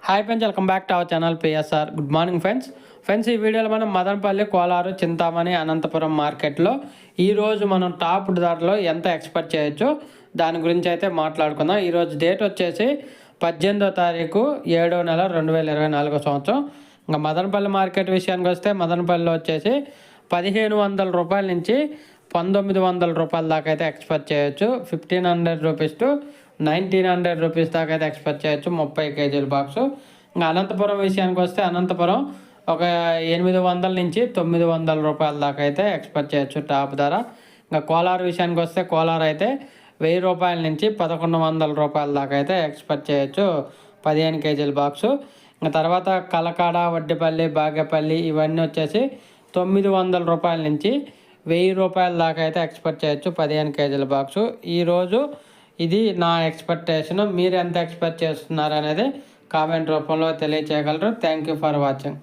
Hi friends, welcome back to our channel PSR. Good morning friends ఈ వీడియోలో మనం మదనపల్లి, కోలారు, చింతామణి, అనంతపురం మార్కెట్లో ఈరోజు మనం టాప్ ధరలో ఎంత ఎక్స్పెక్ట్ చేయొచ్చు దాని గురించి అయితే మాట్లాడుకుందాం. ఈరోజు డేట్ వచ్చేసి 18వ తారీఖు 7వ నెల 2024 సంవత్సరం. ఇంకా మదనపల్లి మార్కెట్ విషయానికి వస్తే మదనపల్లిలో వచ్చేసి 1500 రూపాయల నుంచి 1900 రూపాయల దాకా అయితే ఎక్స్పెక్ట్ చేయొచ్చు. 1500 రూపీస్ టు 1900 రూపీస్ దాకా అయితే ఎక్స్పెక్ట్ చేయొచ్చు 30 కేజీల బాక్సు. ఇంకా అనంతపురం విషయానికి వస్తే అనంతపురం ఒక 800 నుంచి 900 రూపాయల దాకా అయితే ఎక్స్పెక్ట్ చేయొచ్చు టాప్ ధర. ఇంకా కోలార్ విషయానికి వస్తే కోలార్ అయితే 1000 రూపాయల నుంచి 1100 రూపాయల దాకా అయితే ఎక్స్పెక్ట్ చేయొచ్చు 15 కేజీల బాక్సు. ఇంకా తర్వాత కలకాడ, వడ్డిపల్లి, బాగేపల్లి ఇవన్నీ వచ్చేసి 900 రూపాయల నుంచి 1000 రూపాయల దాకా అయితే ఎక్స్పెక్ట్ చేయొచ్చు 15 కేజీల బాక్సు. ఈరోజు ఇది నా ఎక్స్పెక్టేషన్. మీరు ఎంత ఎక్స్పెక్ట్ చేస్తున్నారు అనేది కామెంట్ రూపంలో తెలియచేయగలరు. Thank you for watching.